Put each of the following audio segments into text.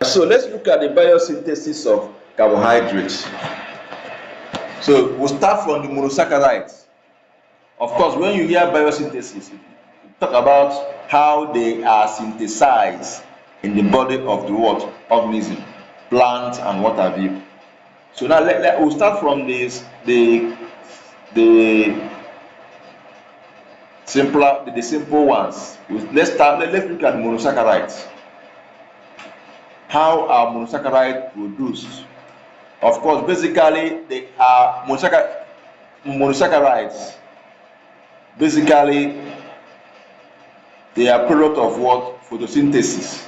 So let's look at the biosynthesis of carbohydrates. So we'll start from the monosaccharides. Of course, when you hear biosynthesis, you talk about how they are synthesized in the body of the what? Organism, plant and what have you. So now we'll start from this the simple ones. Let's look at monosaccharides. How are monosaccharides produced? Of course, basically they are monosaccharides. Basically, they are product of what? Photosynthesis.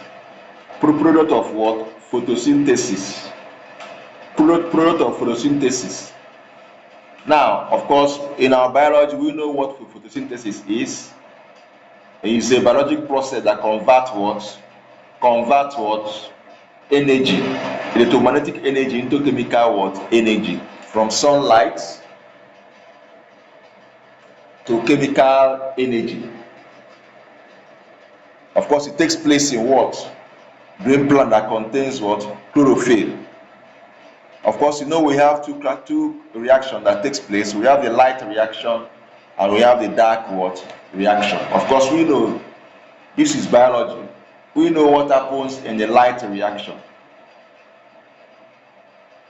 Product of what? Photosynthesis. Product of photosynthesis. Now, of course, in our biology, we know what photosynthesis is. It's a biological process that converts what? Converts what? Energy, electromagnetic energy into chemical what? Energy, from sunlight to chemical energy. Of course, it takes place in what? Green plant that contains what? Chlorophyll. Of course, you know we have two reactions that takes place. We have the light reaction and we have the dark what? Reaction. Of course, we know this is biology. We know what happens in the light reaction.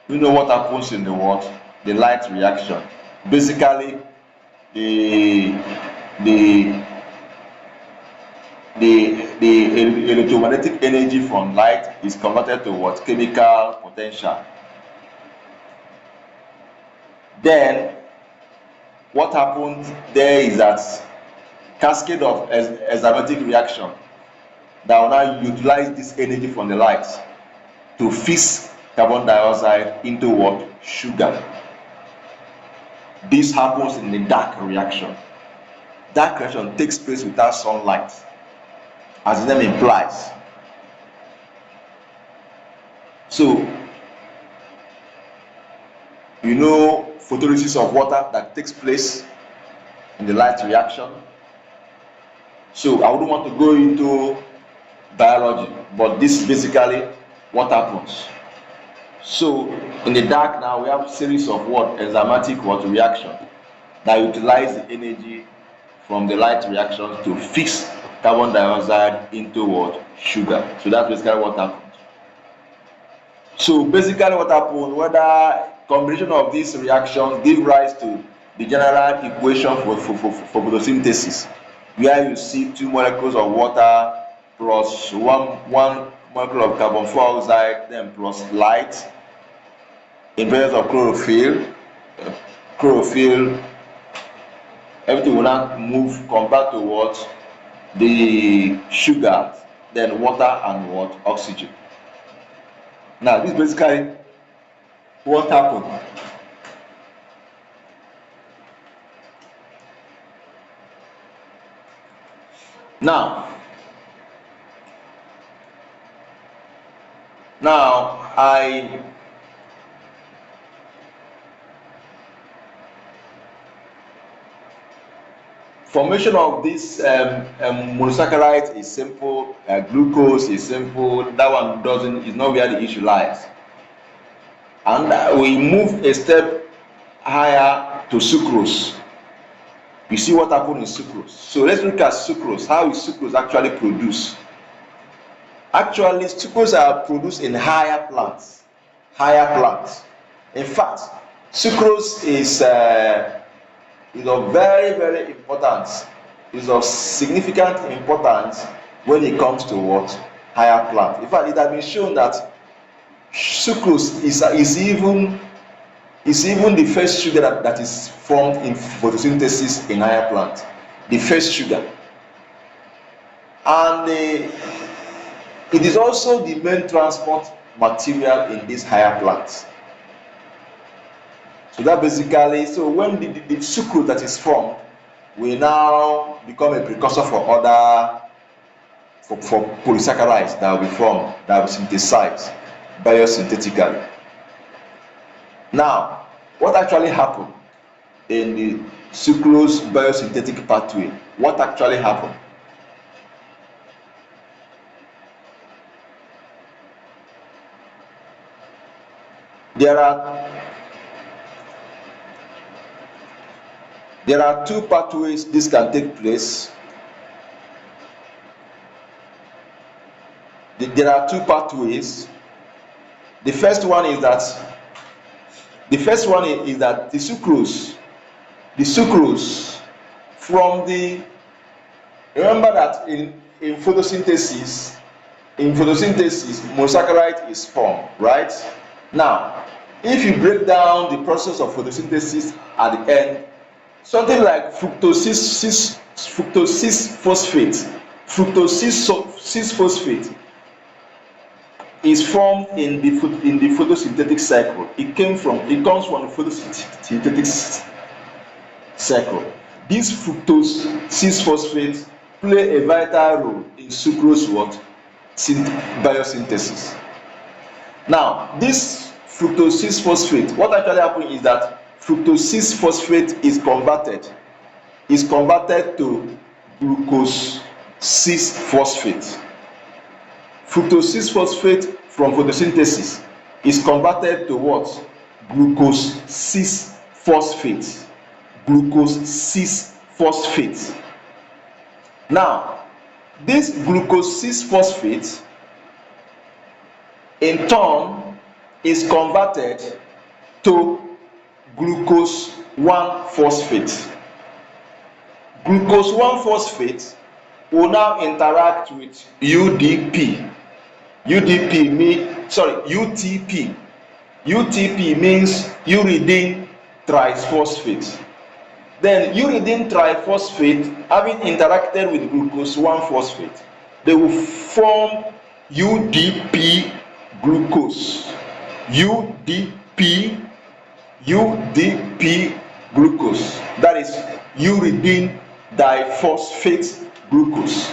We know what happens in the what? The light reaction. Basically, the electromagnetic energy from light is converted to what? Chemical potential. Then what happens there is that cascade of enzymatic reaction that will now utilize this energy from the light to fix carbon dioxide into what? Sugar. This happens in the dark reaction. Dark reaction takes place without sunlight, as the name implies. So, you know photolysis of water that takes place in the light reaction. So I wouldn't want to go into biology, but this is basically what happens. So in the dark now we have a series of what? Enzymatic what? Reaction that utilize the energy from the light reaction to fix carbon dioxide into what? Sugar. So that's basically what happens. So basically what happens, whether combination of these reactions give rise to the general equation for photosynthesis, where you see two molecules of water plus one molecule of carbon dioxide, then plus light in presence of chlorophyll. Everything will now move compared to what? The sugar, then water and what? Oxygen. Now this is basically what happened. Now formation of this monosaccharide is simple. Glucose is simple. That one is not where the issue lies. And we move a step higher to sucrose. You see what happened in sucrose. So let's look at sucrose. How is sucrose actually produced? Actually, sucrose are produced in higher plants. In fact, sucrose is of very, very important. Is of significant importance when it comes to what? Higher plants. In fact, it has been shown that sucrose is even the first sugar that is formed in photosynthesis in higher plants. The first sugar. And it is also the main transport material in these higher plants. So that basically, so when the sucrose that is formed will now become a precursor for polysaccharides that will be formed, that will be synthesized biosynthetically. Now, what actually happened in the sucrose biosynthetic pathway? What actually happened? there are two pathways this can take place. There are two pathways. The first one is that the sucrose from the, remember that in photosynthesis monosaccharide is formed, right? Now if you break down the process of photosynthesis at the end, something like fructose phosphate is formed in the photosynthetic cycle. It comes from the photosynthetic cycle. This fructose 6-phosphate play a vital role in sucrose biosynthesis. Now this fructose 6-phosphate, what actually happens is that fructose 6-phosphate is converted to glucose 6-phosphate. Fructose 6-phosphate from photosynthesis is converted to what? Glucose 6-phosphate. Glucose 6-phosphate. Now this glucose 6-phosphate in turn is converted to glucose 1-phosphate. Glucose 1-phosphate will now interact with UTP. UTP means uridine triphosphate. Then uridine triphosphate, having interacted with glucose 1-phosphate, they will form UDP glucose. UDP glucose. That is uridine diphosphate glucose.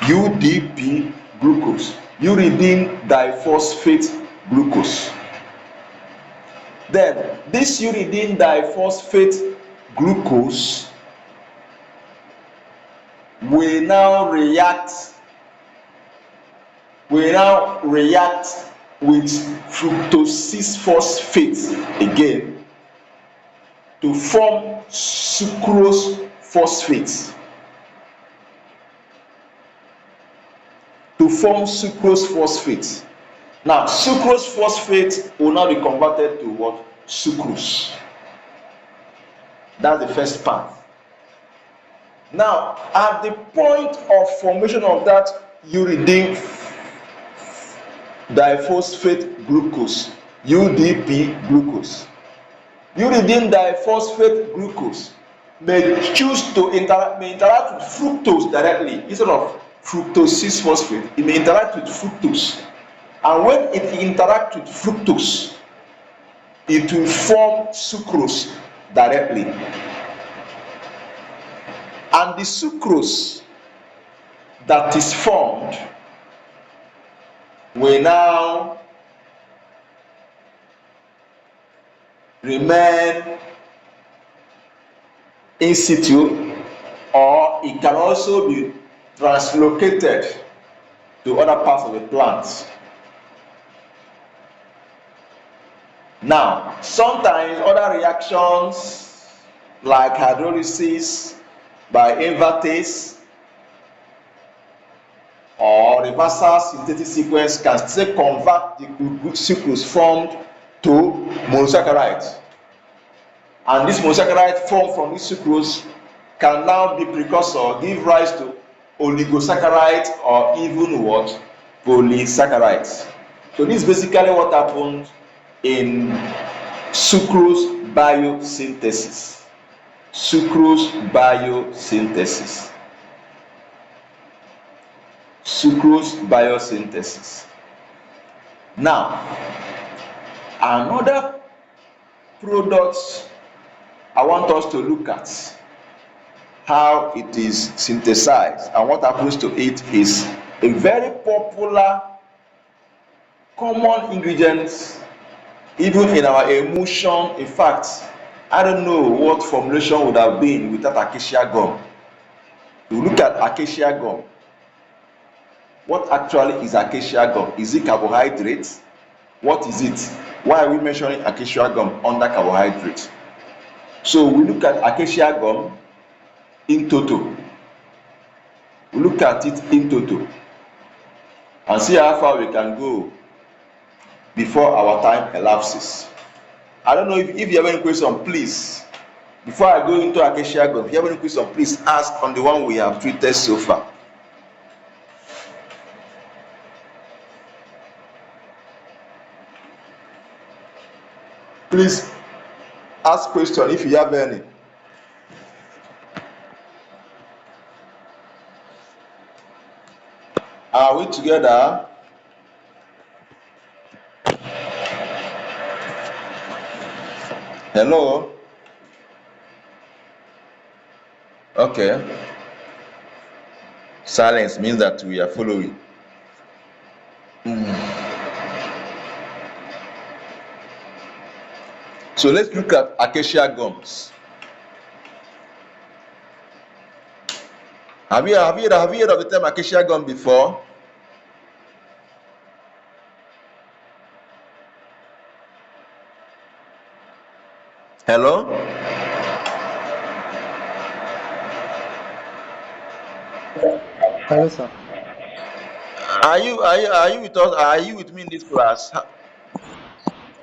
UDP glucose. Uridine diphosphate glucose. Then this uridine diphosphate glucose will now react with fructose 6-phosphate again to form sucrose phosphate. Now sucrose phosphate will now be converted to what? Sucrose. That's the first part. Now at the point of formation of that uridine diphosphate glucose, UDP glucose, uridine diphosphate glucose may choose to interact with fructose directly instead of fructose 6-phosphate. It may interact with fructose, and when it interacts with fructose, it will form sucrose directly, and the sucrose that is formed will now remain in situ, or it can also be translocated to other parts of the plant. Now sometimes other reactions like hydrolysis by invertase or reversal synthetic sequence can still convert the sucrose formed to monosaccharides, and this monosaccharide formed from this sucrose can now be precursor, give rise to oligosaccharides or even what? Polysaccharides. So this is basically what happens in sucrose biosynthesis. Sucrose biosynthesis. Sucrose biosynthesis. Now, another product I want us to look at how it is synthesized and what happens to it is a very popular common ingredient even in our emulsion. In fact, I don't know what formulation would have been without acacia gum. You look at acacia gum. What actually is acacia gum? Is it carbohydrates? What is it? Why are we mentioning acacia gum under carbohydrates? So we look at acacia gum in total. We look at it in total and see how far we can go before our time elapses. I don't know if you have any question, please. Before I go into acacia gum, if you have any question, please ask on the one we have treated so far. Please ask question if you have any. Are we together? Hello? Okay. Silence means that we are following. So let's look at acacia gums. Have you heard of the term acacia gum before? Hello? Hello, sir. Are you with us? Are you with me in this class?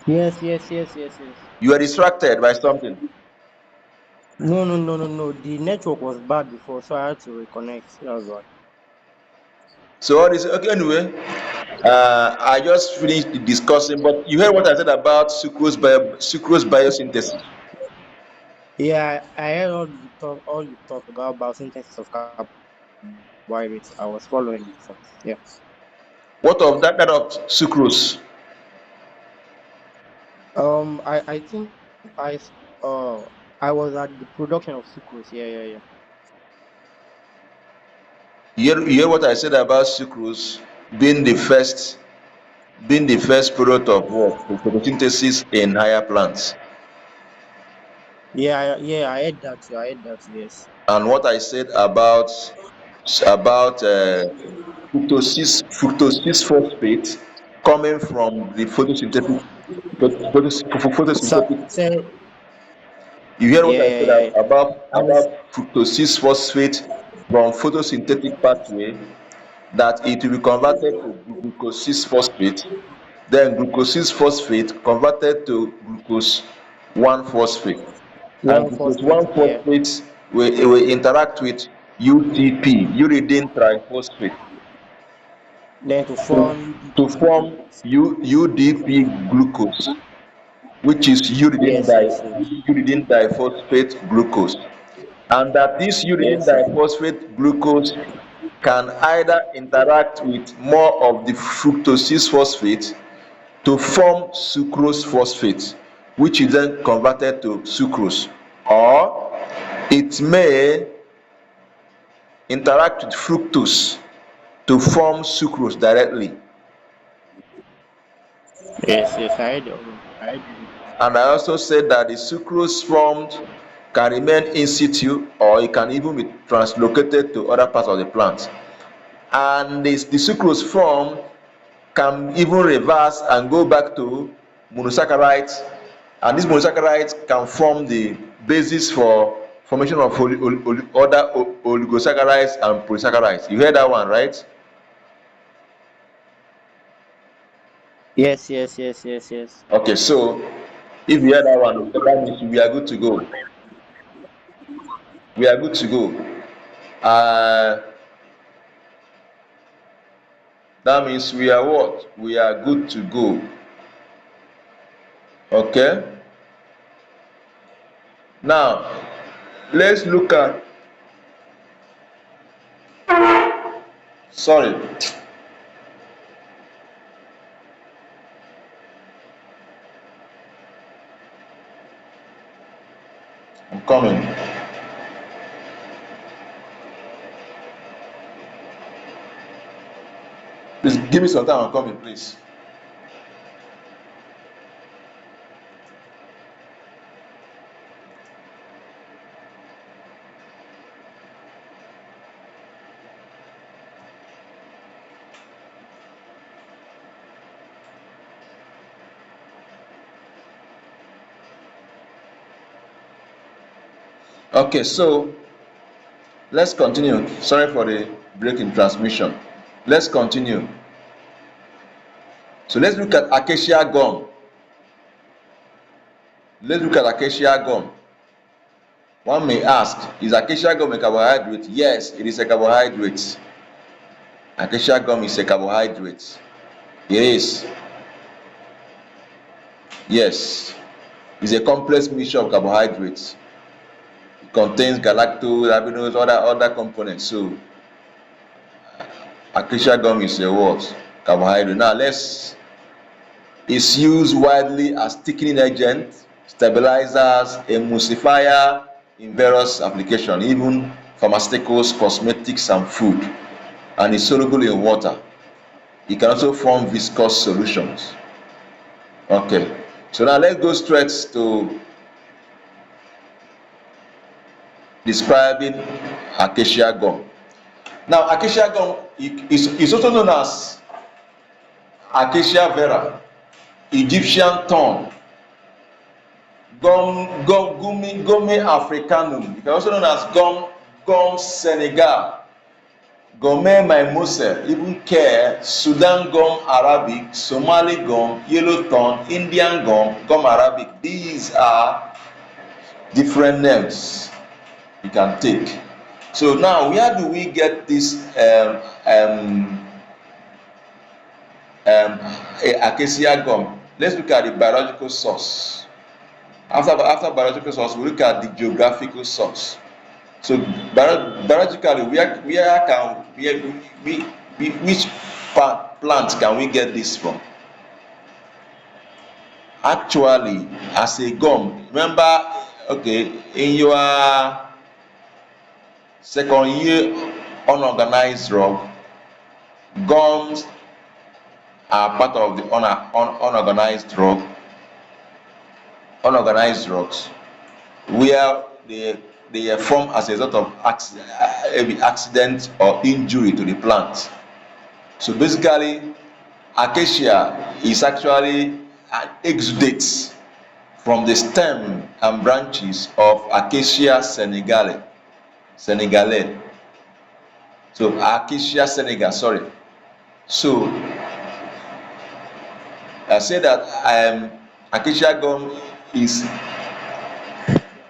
Yes, yes, yes, yes, yes. You are distracted by something. No, no, no, no, no. The network was bad before, so I had to reconnect. That's why. So all this okay anyway. I just finished discussing, but you heard what I said about sucrose biosynthesis. Yeah, I heard all you talk about biosynthesis of carbohydrates. I was following it. So, yeah. What of that of sucrose? I think I was at the production of sucrose. Yeah, yeah, yeah. You hear what I said about sucrose being the first product of what? Photosynthesis in higher plants. Yeah, I heard that too. I heard that too. Yes. And what I said about fructose phosphate coming from the So, photosynthetic. say, You hear what yeah, I yeah, said yeah. I was. about fructose phosphate from photosynthetic pathway, that it will be converted to glucose phosphate, then glucose phosphate converted to glucose 1 phosphate, and One glucose phosphate. 1 Yeah. phosphate will interact with UTP, uridine triphosphate, Then to to, form to UDP form glucose. UDP glucose, which is Yes, yes, yes. uridine diphosphate glucose. And that this uridine Yes, yes. diphosphate glucose can either interact with more of the fructose phosphate to form sucrose phosphate, which is then converted to sucrose, or it may interact with fructose to form sucrose directly. Yes, yes. I heard all of And I also said that the sucrose formed can remain in situ, or it can even be translocated to other parts of the plant. And the sucrose formed can even reverse and go back to monosaccharides, and these monosaccharides can form the basis for formation of other oligosaccharides and polysaccharides. You heard that one, right? Yes, yes, yes, yes, yes. Okay, so if you heard that one, that means we are good to go. We are good to go. That means we are what? We are good to go. Okay. Now let's look at. Sorry, I'm coming. Please give me some time. I'm coming, please. Okay, so let's continue. Sorry for the break in transmission. Let's continue. So let's look at acacia gum. Let's look at acacia gum. One may ask, is acacia gum a carbohydrate? Yes, it is a carbohydrate. Acacia gum is a carbohydrate. It is. Yes. It's a complex mixture of carbohydrates. It contains galactose, aminobutyric, other components. So acacia gum is a what? Carbohydrate. Now it's used widely as thickening agent, stabilizers, emulsifier in various applications, even pharmaceuticals, cosmetics, and food. And it's soluble in water. It can also form viscous solutions. Okay, so now let's go straight to describing acacia gum. Now, acacia gum is also known as acacia vera, Egyptian thorn, gum africanum. It is also known as gum Senegal, Gome mimosas, even Care, Sudan gum Arabic, Somali gum, yellow thorn, Indian gum Arabic. These are different names you can take. So now, where do we get this acacia gum? Let's look at the biological source. After biological source, we look at the geographical source. So biologically, which plant can we get this from? Actually, as a gum, remember, okay, in your second year unorganized drug, gums are part of the unorganized drugs, where they are formed as a result of accident or injury to the plant. So basically, acacia is actually an exudate from the stem and branches of Acacia senegalais. So Acacia senegal, sorry. So I say that acacia gum is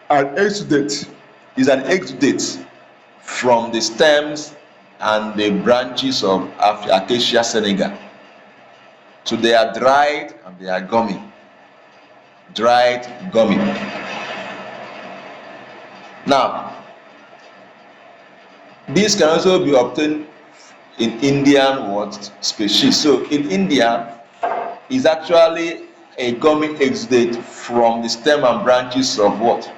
an exudate from the stems and the branches of Acacia senegal. So they are dried and they are gummy. Now, this can also be obtained in Indian species. So in India, is actually a gummy exudate from the stem and branches of what?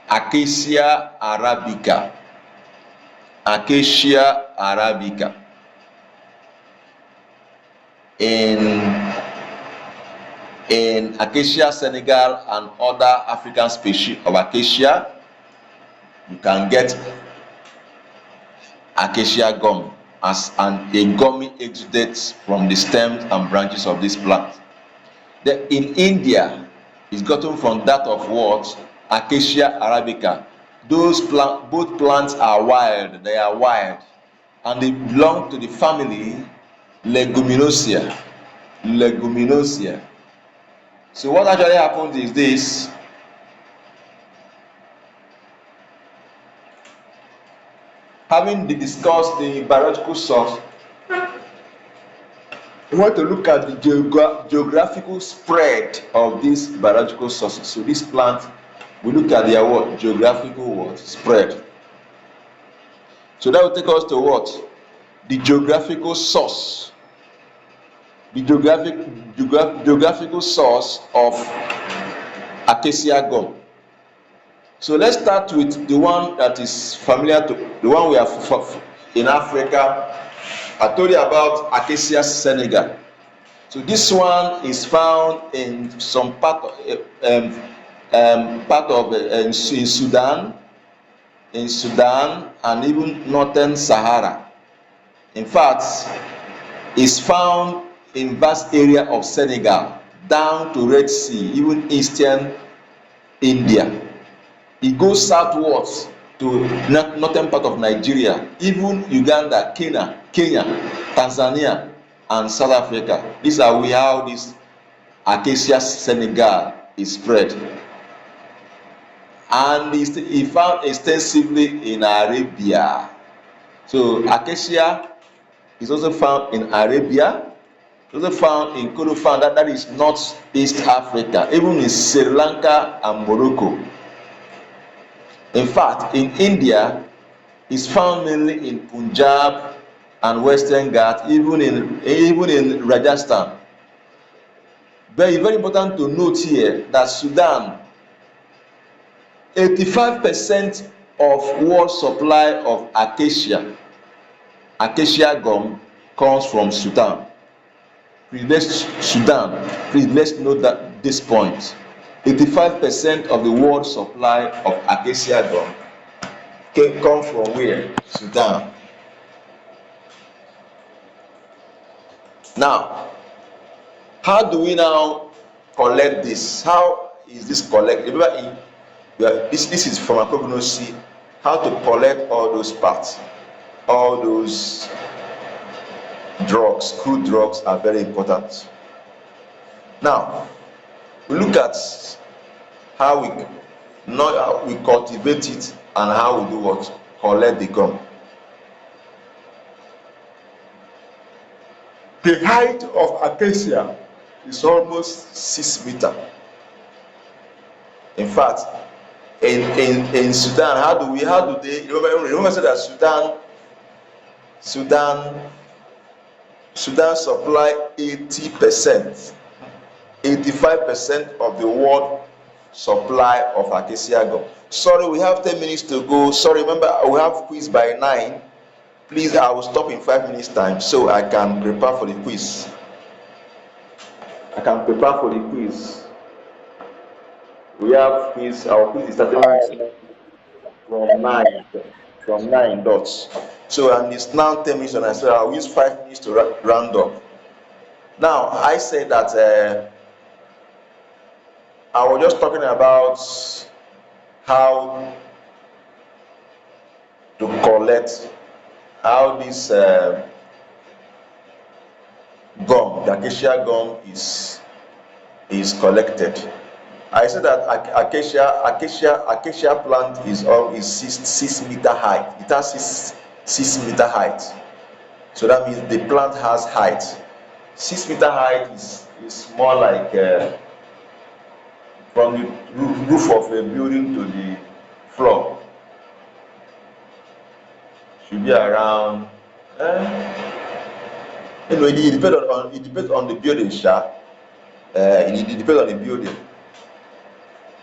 Acacia arabica. In Acacia senegal and other African species of acacia, you can get acacia gum as a gummy exudate from the stems and branches of this plant. Then in India, it's gotten from that of what? Acacia arabica. Both plants are wild, and they belong to the family Leguminosae. So what actually happens is this: having discussed the biological source, we want to look at the geographical spread of these biological sources. So this plant, we look at their geographical spread. So that will take us to what? The geographical source. The geographical source of acacia gum. So let's start with the one that is familiar to the one we have in Africa. I told you about Acacia senegal. So this one is found in some part of in Sudan, and even northern Sahara. In fact, it's found in vast area of Senegal down to Red Sea, even eastern India. e goes southwards to northern part of Nigeria, even Uganda, Kenya, Tanzania and South Africa. These are how this Acacia senegal is spread, and e found extensively in Arabia. So Acacia is also found in Arabia, also found in Kordofan, that is Northeast Africa, even in Sri Lanka and Morocco. In fact, in India, it's found mainly in Punjab and Western Ghats, even in Rajasthan. Very important to note here that Sudan, 85% of world supply of acacia gum comes from Sudan. Please let's note that this point. 85% of the world supply of acacia gum come from where? Sudan. Now, how do we now collect this? How is this collected? Remember, this is pharmacognosy, how to collect all those parts, all those drugs, crude drugs are very important. Now, we look at how we cultivate it and how we do what? Collect the gum. The height of acacia is almost 6 meters. In fact, in Sudan, how do they remember say that Sudan supply 80%, 85% of the world supply of acacia gum. Sorry, we have 10 minutes to go. Sorry, remember we have quiz by 9. Please, I will stop in 5 minutes time so I can prepare for the quiz. We have quiz. Our quiz is starting from 9 dots. So, and it's now 10 minutes, and I said I'll use 5 minutes to round up. Now, I said that I was just talking about how to collect, how this gum, the acacia gum, is collected. I said that acacia plant is 6 meter height. It has 6 meter height. So that means the plant has height. 6 meter height is more like from the roof of a building to the floor. Should be around. Anyway, it depends on the building, sha. It depends on the building.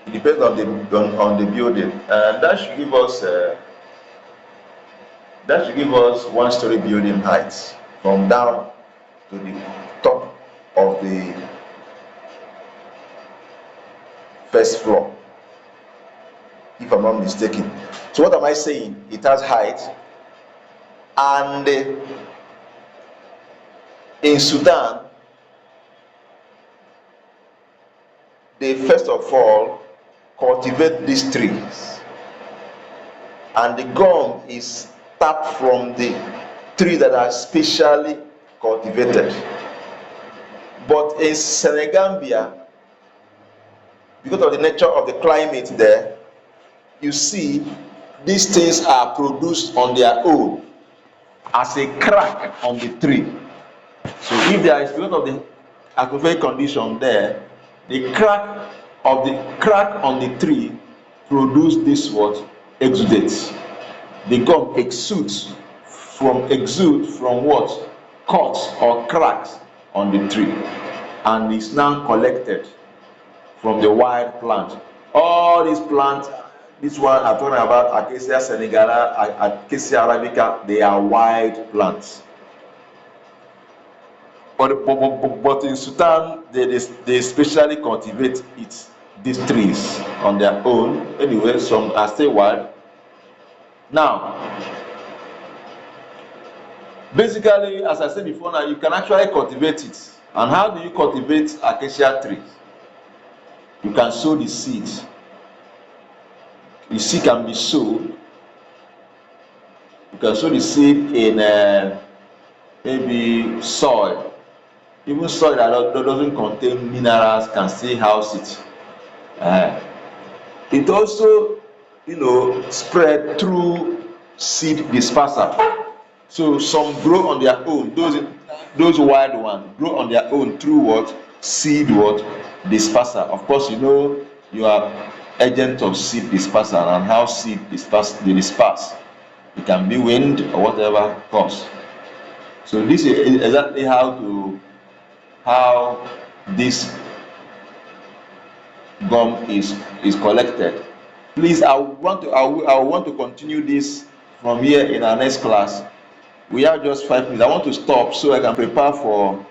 It depends on the building, and that should give us 1-story building height from down to the top of the first floor, if I'm not mistaken. So what am I saying? It has height, and in Sudan, they first of all cultivate these trees, and the gum is tapped from the trees that are specially cultivated. But in Senegambia, because of the nature of the climate there, you see these things are produced on their own as a crack on the tree. So if there is a lot of the atmospheric condition there, the crack on the tree produce this what? Exudates. The gum exudes from what? Cuts or cracks on the tree, and is now collected from the wild plant. All these plants, this one I'm talking about, Acacia senegala, Acacia arabica, they are wild plants. But in Sudan, they specially cultivate these trees on their own. Anyway, some are still wild. Now, basically, as I said before, now you can actually cultivate it. And how do you cultivate acacia trees? You can sow the seeds. the seed can be sowed. You can sow the seed in maybe soil. Even soil that doesn't contain minerals can still house it. Uh, it also, spread through seed disperser. So some grow on their own. Those wild ones grow on their own through what? Seed what? Disperser. Of course, you are agent of seed disperser and how seed they disperse. It can be wind or whatever comes. So this is exactly how this gum is collected. Please, I want to continue this from here in our next class. We have just 5 minutes. I want to stop so I can prepare for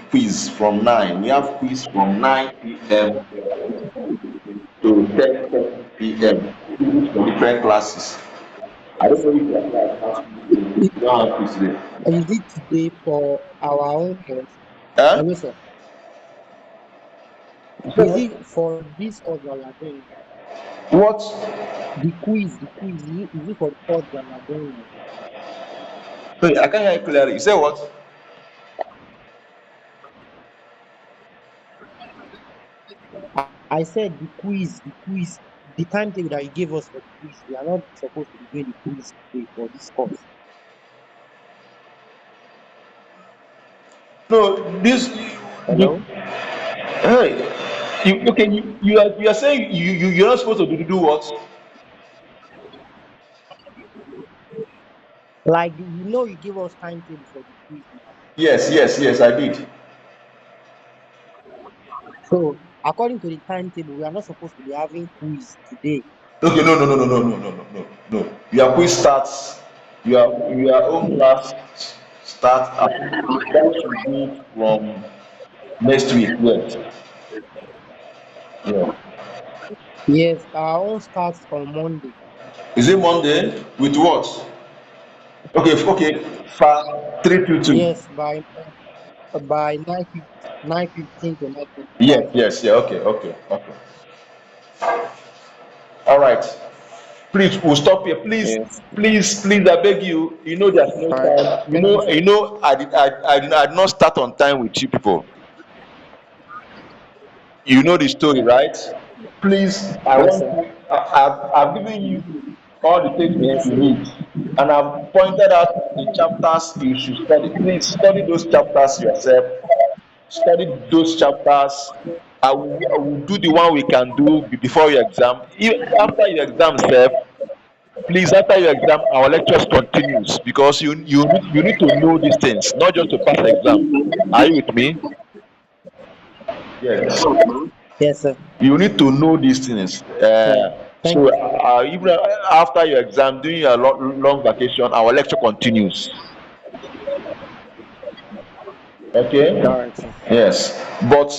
quiz from 9. We have quiz from 9 p.m. to 10 p.m. for different classes. I don't know if you don't have quiz today. Is it today for our own course? Huh? Hello, sir. You said Is what? it for this course that we are doing now? What? The quiz, is it for the course that we are doing now? Wait, I can't hear you clearly. You said what? I said the timetable that you gave us for the quiz, we are not supposed to be doing the quiz today for this course. No, this. Hello? Hey, okay? You are saying you're not supposed to do what? Like, you gave us timetable for the quiz now. Yes, I did. So, according to the timetable, we are not supposed to be having quiz today. Okay, no. Your quiz starts. Your own class starts. That should be from next week. Yes. Yeah. Yes, our own starts on Monday. Is it Monday? With what? Okay. Fast 322. Yes, by 9:15 to Yes, 9:25. yes, yeah. Okay. All right. Please, we'll stop here. Please, Yes. please, I beg you. There's no All right. time. Thank you, sir. I did not start on time with you people. You know the story, right? Please, I Yes, want sir. you. I've given you all the textbooks Yes, you sir. need, and I've pointed out the chapters you should study. Please study those chapters yourself. Study those chapters. I will do the one we can do before your exam. After your exam, sir, please, after your exam, our lectures continues because you need to know these things, not just to pass exam. Are you with me? Yes. Yes, sir. You need to know these things. Yeah. Thank So you, sir. even after your exam, during your long vacation, our lecture continues. Okay? All right, sir. Yes. But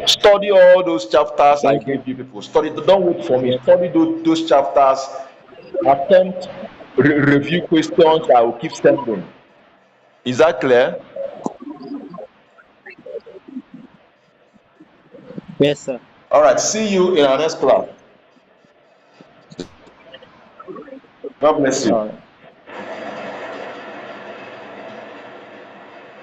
study all those chapters I Thank you. gave you people. Study. Don't wait for me. Yes, sir. Study those chapters. Attempt review questions. I will keep sending. Is that clear? Yes, sir. All right. See you in our next class. God bless All you. right.